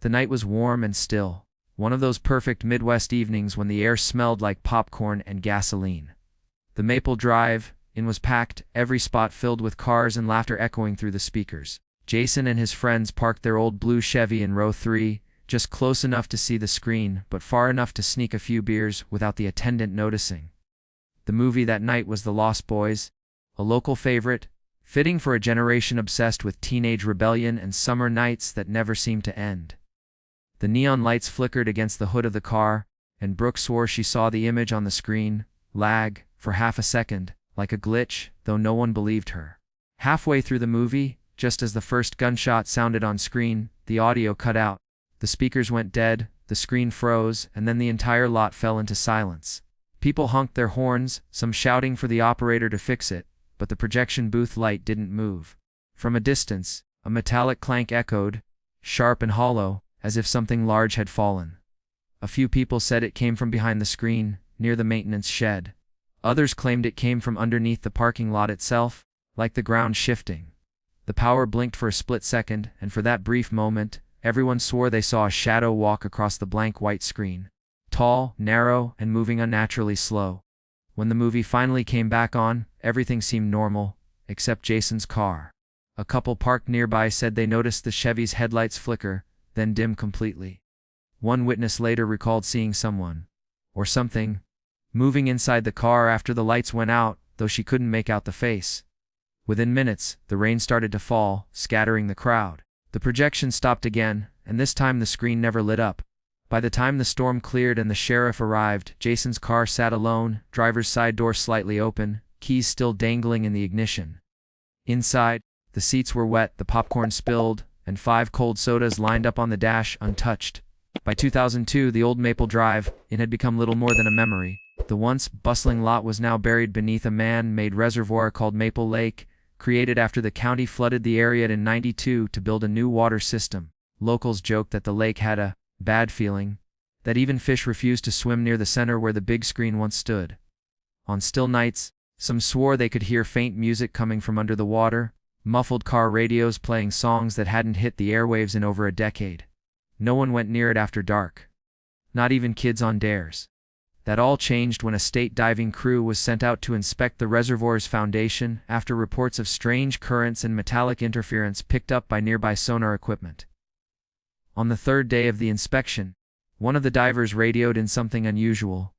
The night was warm and still, one of those perfect Midwest evenings when the air smelled like popcorn and gasoline. The Maple Drive Inn was packed, every spot filled with cars and laughter echoing through the speakers. Jason and his friends parked their old blue Chevy in row 3, just close enough to see the screen, but far enough to sneak a few beers without the attendant noticing. The movie that night was The Lost Boys, a local favorite, fitting for a generation obsessed with teenage rebellion and summer nights that never seemed to end. The neon lights flickered against the hood of the car, and Brooke swore she saw the image on the screen lag for half a second, like a glitch, though no one believed her. Halfway through the movie, just as the first gunshot sounded on screen, the audio cut out. The speakers went dead, the screen froze, and then the entire lot fell into silence. People honked their horns, some shouting for the operator to fix it, but the projection booth light didn't move. From a distance, a metallic clank echoed, sharp and hollow, as if something large had fallen. A few people said it came from behind the screen, near the maintenance shed. Others claimed it came from underneath the parking lot itself, like the ground shifting. The power blinked for a split second, and for that brief moment, everyone swore they saw a shadow walk across the blank white screen. Tall, narrow, and moving unnaturally slow. When the movie finally came back on, everything seemed normal, except Jason's car. A couple parked nearby said they noticed the Chevy's headlights flicker, then dim completely. One witness later recalled seeing someone, or something, moving inside the car after the lights went out, though she couldn't make out the face. Within minutes, the rain started to fall, scattering the crowd. The projection stopped again, and this time the screen never lit up. By the time the storm cleared and the sheriff arrived, Jason's car sat alone, driver's side door slightly open, keys still dangling in the ignition. Inside, the seats were wet, the popcorn spilled, and 5 cold sodas lined up on the dash, untouched. By 2002, the old Maple Drive Inn had become little more than a memory. The once bustling lot was now buried beneath a man-made reservoir called Maple Lake, created after the county flooded the area in '92 to build a new water system. Locals joked that the lake had a bad feeling, that even fish refused to swim near the center where the big screen once stood. On still nights, some swore they could hear faint music coming from under the water, muffled car radios playing songs that hadn't hit the airwaves in over a decade. No one went near it after dark. Not even kids on dares. That all changed when a state diving crew was sent out to inspect the reservoir's foundation after reports of strange currents and metallic interference picked up by nearby sonar equipment. On the 3rd day of the inspection, one of the divers radioed in something unusual.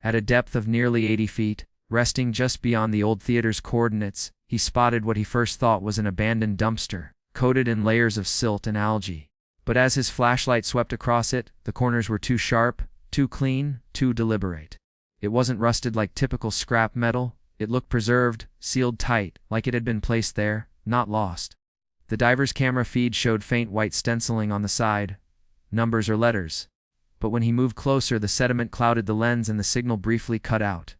At a depth of nearly 80 feet, resting just beyond the old theater's coordinates, he spotted what he first thought was an abandoned dumpster, coated in layers of silt and algae. But as his flashlight swept across it, the corners were too sharp, too clean, too deliberate. It wasn't rusted like typical scrap metal, it looked preserved, sealed tight, like it had been placed there, not lost. The diver's camera feed showed faint white stenciling on the side, numbers or letters. But when he moved closer, the sediment clouded the lens and the signal briefly cut out.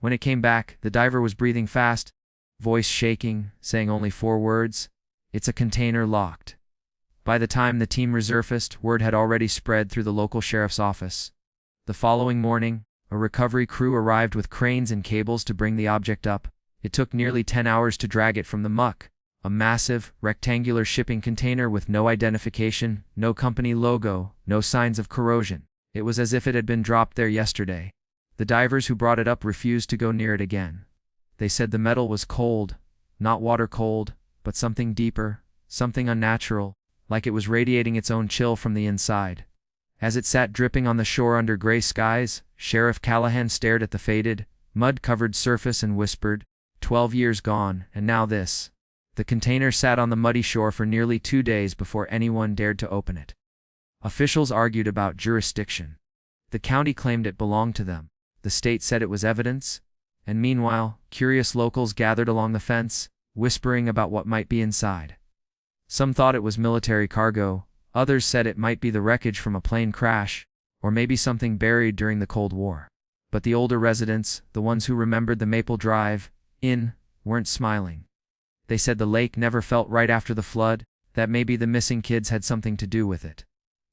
When it came back, the diver was breathing fast, voice shaking, saying only 4 words, "It's a container locked." By the time the team resurfaced, word had already spread through the local sheriff's office. The following morning, a recovery crew arrived with cranes and cables to bring the object up. It took nearly 10 hours to drag it from the muck. A massive, rectangular shipping container with no identification, no company logo, no signs of corrosion. It was as if it had been dropped there yesterday. The divers who brought it up refused to go near it again. They said the metal was cold, not water cold, but something deeper, something unnatural, like it was radiating its own chill from the inside. As it sat dripping on the shore under gray skies, Sheriff Callahan stared at the faded, mud-covered surface and whispered, 12 years gone, and now this. The container sat on the muddy shore for nearly 2 days before anyone dared to open it. Officials argued about jurisdiction. The county claimed it belonged to them. The state said it was evidence. And meanwhile, curious locals gathered along the fence, whispering about what might be inside. Some thought it was military cargo, others said it might be the wreckage from a plane crash, or maybe something buried during the Cold War. But the older residents, the ones who remembered the Maple Drive Inn, weren't smiling. They said the lake never felt right after the flood, that maybe the missing kids had something to do with it.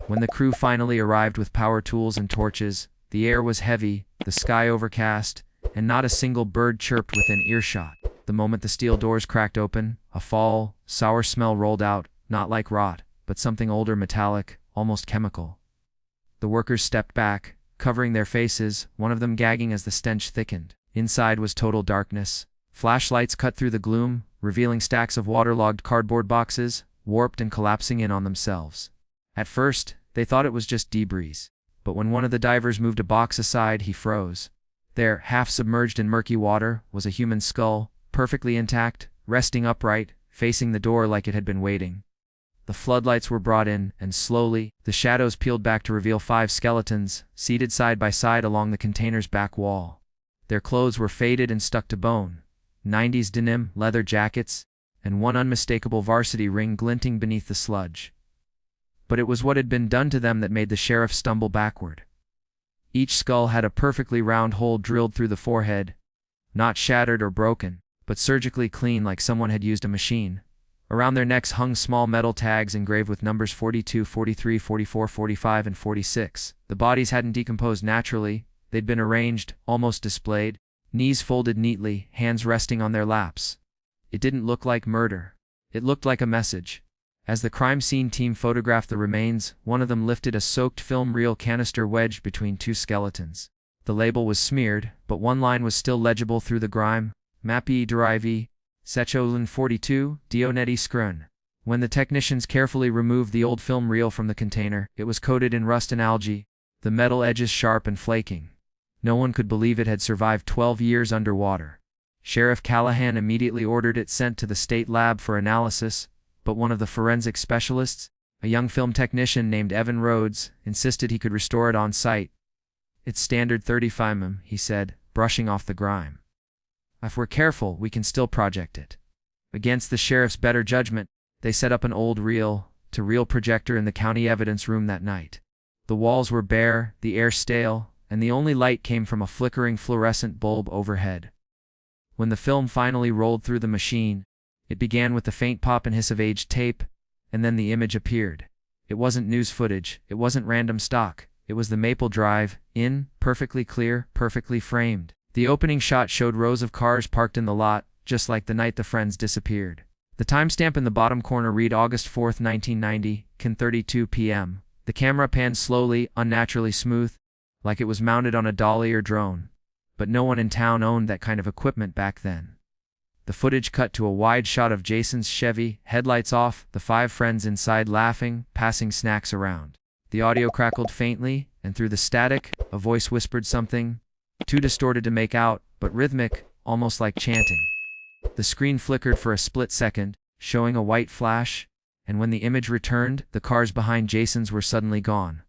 When the crew finally arrived with power tools and torches, the air was heavy, the sky overcast, and not a single bird chirped within earshot. The moment the steel doors cracked open, a foul, sour smell rolled out, not like rot, but something older, metallic, almost chemical. The workers stepped back, covering their faces, one of them gagging as the stench thickened. Inside was total darkness. Flashlights cut through the gloom, revealing stacks of waterlogged cardboard boxes, warped and collapsing in on themselves. At first, they thought it was just debris. But when one of the divers moved a box aside, he froze. There, half submerged in murky water, was a human skull, perfectly intact, resting upright, facing the door like it had been waiting. The floodlights were brought in, and slowly, the shadows peeled back to reveal 5 skeletons, seated side by side along the container's back wall. Their clothes were faded and stuck to bone, 90s denim, leather jackets, and one unmistakable varsity ring glinting beneath the sludge. But it was what had been done to them that made the sheriff stumble backward. Each skull had a perfectly round hole drilled through the forehead, not shattered or broken, but surgically clean like someone had used a machine. Around their necks hung small metal tags engraved with numbers 42, 43, 44, 45, and 46. The bodies hadn't decomposed naturally, they'd been arranged, almost displayed, knees folded neatly, hands resting on their laps. It didn't look like murder. It looked like a message. As the crime scene team photographed the remains, one of them lifted a soaked film reel canister wedged between 2 skeletons. The label was smeared, but one line was still legible through the grime: Mapi Derivi, Secholin 42, Dioneti Skrun. When the technicians carefully removed the old film reel from the container, it was coated in rust and algae, the metal edges sharp and flaking. No one could believe it had survived 12 years underwater. Sheriff Callahan immediately ordered it sent to the state lab for analysis, but one of the forensic specialists, a young film technician named Evan Rhodes, insisted he could restore it on site. "It's standard 35 mm," he said, brushing off the grime. "If we're careful, we can still project it." Against the sheriff's better judgment, they set up an old reel-to-reel projector in the county evidence room that night. The walls were bare, the air stale, and the only light came from a flickering fluorescent bulb overhead. When the film finally rolled through the machine, it began with the faint pop and hiss of aged tape, and then the image appeared. It wasn't news footage, it wasn't random stock, it was the Maple Drive, perfectly clear, perfectly framed. The opening shot showed rows of cars parked in the lot, just like the night the friends disappeared. The timestamp in the bottom corner read August 4, 1990, 10:32 p.m. The camera panned slowly, unnaturally smooth, like it was mounted on a dolly or drone. But no one in town owned that kind of equipment back then. The footage cut to a wide shot of Jason's Chevy, headlights off, the 5 friends inside laughing, passing snacks around. The audio crackled faintly, and through the static, a voice whispered something, too distorted to make out, but rhythmic, almost like chanting. The screen flickered for a split second, showing a white flash, and when the image returned, the cars behind Jason's were suddenly gone.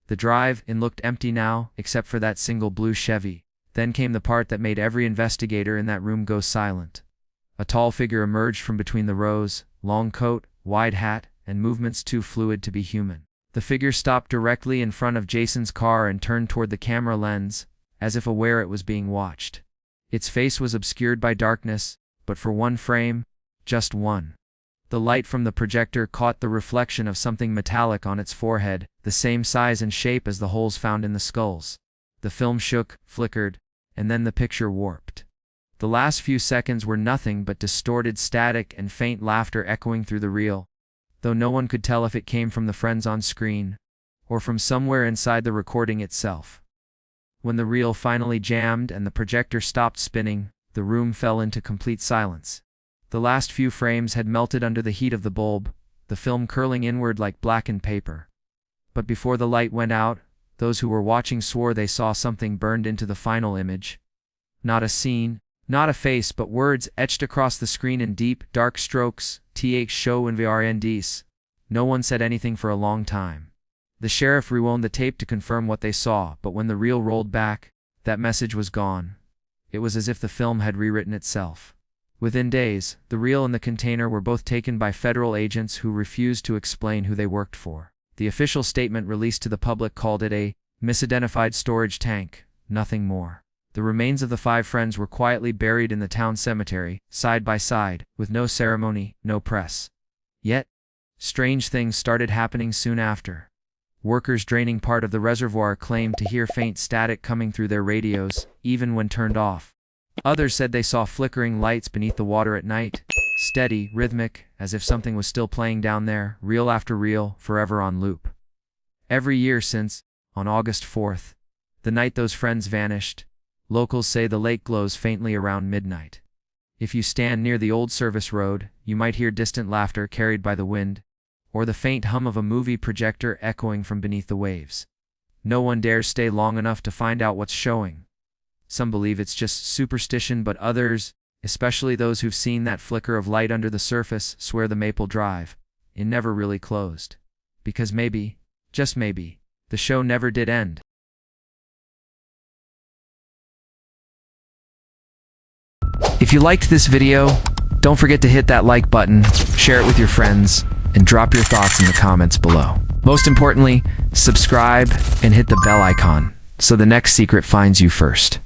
The drive-in looked empty now, except for that single blue Chevy. Then came the part that made every investigator in that room go silent. A tall figure emerged from between the rows, long coat, wide hat, and movements too fluid to be human. The figure stopped directly in front of Jason's car and turned toward the camera lens, as if aware it was being watched. Its face was obscured by darkness, but for one frame, just one. The light from the projector caught the reflection of something metallic on its forehead, the same size and shape as the holes found in the skulls. The film shook, flickered, and then the picture warped. The last few seconds were nothing but distorted static and faint laughter echoing through the reel, though no one could tell if it came from the friends on screen, or from somewhere inside the recording itself. When the reel finally jammed and the projector stopped spinning, the room fell into complete silence. The last few frames had melted under the heat of the bulb, the film curling inward like blackened paper. But before the light went out, those who were watching swore they saw something burned into the final image. Not a scene, not a face, but words etched across the screen in deep, dark strokes, "Th show in VRNDs." No one said anything for a long time. The sheriff rewound the tape to confirm what they saw, but when the reel rolled back, that message was gone. It was as if the film had rewritten itself. Within days, the reel and the container were both taken by federal agents who refused to explain who they worked for. The official statement released to the public called it a misidentified storage tank, nothing more. The remains of the 5 friends were quietly buried in the town cemetery, side by side, with no ceremony, no press. Yet, strange things started happening soon after. Workers draining part of the reservoir claimed to hear faint static coming through their radios, even when turned off. Others said they saw flickering lights beneath the water at night, Steady, rhythmic, as if something was still playing down there, reel after reel, forever on loop. Every year since, on August 4th, the night those friends vanished, locals say the lake glows faintly around midnight. If you stand near the old service road, you might hear distant laughter carried by the wind, or the faint hum of a movie projector echoing from beneath the waves. No one dares stay long enough to find out what's showing. Some believe it's just superstition, but others, especially those who've seen that flicker of light under the surface, swear the Maple Drive, it never really closed. Because maybe, just maybe, the show never did end. If you liked this video, don't forget to hit that like button, share it with your friends, and drop your thoughts in the comments below. Most importantly, subscribe and hit the bell icon so the next secret finds you first.